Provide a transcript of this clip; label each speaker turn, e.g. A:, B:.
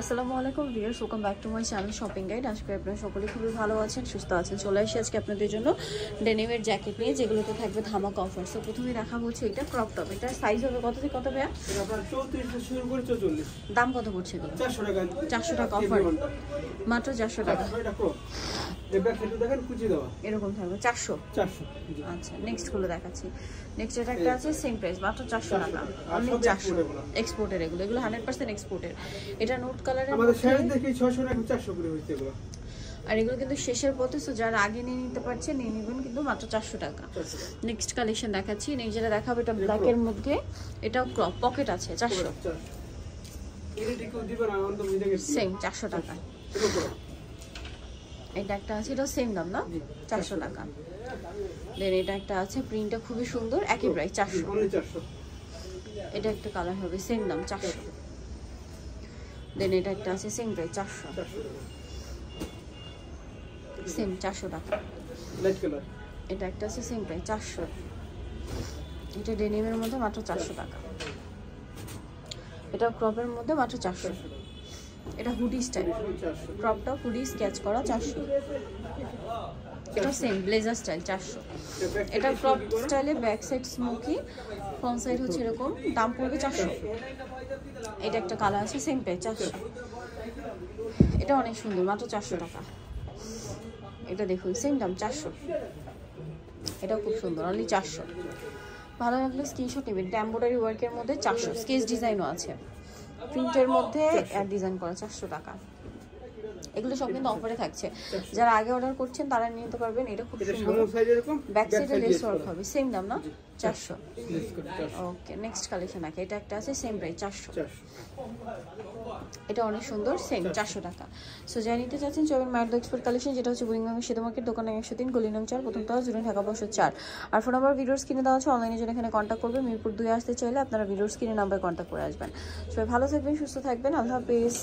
A: আসসালামু আলাইকুম viewers, welcome back to my channel shopping guide. আজকে আপনারা সকলে খুবই ভালো আছেন, সুস্থ আছেন। চলে আসি আজকে আপনাদের জন্য ডেনিমের জ্যাকেট নিয়ে, যেগুলোতে থাকবে ধামা কমফর্ট। তো প্রথমে দেখাবো হচ্ছে এটা ক্রপ টপ। এটা সাইজ হবে কত থেকে কত ভাইয়া? দাম কত পড়ছে এগুলো? 400 টাকা অফার, মাত্র 400 টাকা। এরকম থাকবে 400। আচ্ছা, নেক্সট গুলো দেখাচ্ছি। নেক্সট এটা একটা আছে সেম প্রাইস, মাত্র 400 টাকা, অনলি 400। এক্সপোর্টের এগুলো 100% এক্সপোর্টের। এটা নোট কালারের,
B: আমাদের শাড়ি দেখি 600 টাকা 400 করে হইছে এগুলো।
A: আর এগুলো কিন্তু শেষের পথে, সো যারা আগে নিয়ে নিতে পারছে নিয়ে নেবেন, কিন্তু মাত্র 400 টাকা। নেক্সট কালেকশন দেখাচ্ছি। নেক্সট যেটা দেখাবো এটা ব্ল্যাক এর মধ্যে, এটাও ক্রপ পকেট আছে 400। সেম 400 টাকা। এটা একটা আছে, এটাও সেম দাম না, 400 টাকা। দেন এটা একটা আছে, প্রিন্টটা খুবই সুন্দর, একই প্রাইস 400। এটা একটা কালার হবে, সেম দাম 400। দেন এটা একটা আছে, সেম প্রাইস 400, সেম 400 টাকা।
B: লাইট কালার
A: এটা একটা আছে, সেম প্রাইস 400। এটা ডেনিমের মধ্যে মাত্র 400 টাকা। এটা ক্রপের মধ্যে মাত্র 400। এটা হুডি স্টাইল, ক্রপটা হুডি স্কেচ করা 400। এটা সেম ব্লেজার স্টাইল 400। এটা ক্রপ স্টাইলে back side smoky, front side হচ্ছে এরকম, দাম পড়বে 400। এটা একটা কালার আছে, সেম প্রাইস 400। এটা অনেক সুন্দর, মাত্র 400 টাকা। এটা দেখুন, সেম দাম 400। এটাও খুব সুন্দর, অনলি 400। ভালো লাগলে স্ক্রিনশট নেবেন। এমব্রয়ডারি ওয়ার্কের মধ্যে 400, স্কেচ ডিজাইনও আছে, প্রিন্টের মধ্যে ডিজাইন করা 400 টাকা। এগুলো সব কিন্তু অফারে থাকছে, যারা আগে অর্ডার করছেন তারা নিয়ে নিতে পারবেন। এটা খুব সুন্দর, ব্যাক সাইডে লেস ওয়ার্ক হবে, সেম দাম না, 400। ওকে, নেক্সট কালেকশন আছে। এটা একটা আছে, সেম প্রাইস 400। এটা অনেক সুন্দর, সেম 400 টাকা। সো যারা নিতে চাচ্ছেন চলবেন মাইন্ড এক্সপোর্ট কালেকশন, যেটা হচ্ছে বুড়িগঙ্গা সেতু মার্কেট, দোকান 103, গলি নং 4, প্রথম তলা, জুড়ে, ঢাকা 4। আর ফোন নাম্বার ভিডিওর স্ক্রিনে দেওয়া আছে, অনলাইনে জন্য এখানে কন্ট্যাক্ট করবেন। মিরপুর 2 আসতে চাইলে আপনারা ভিডিওর স্ক্রিনে নাম্বার কন্ট্যাক্ট করে আসবেন। সবাই ভালো থাকবেন, সুস্থ থাকবেন, আল্লাহ হাফেজ।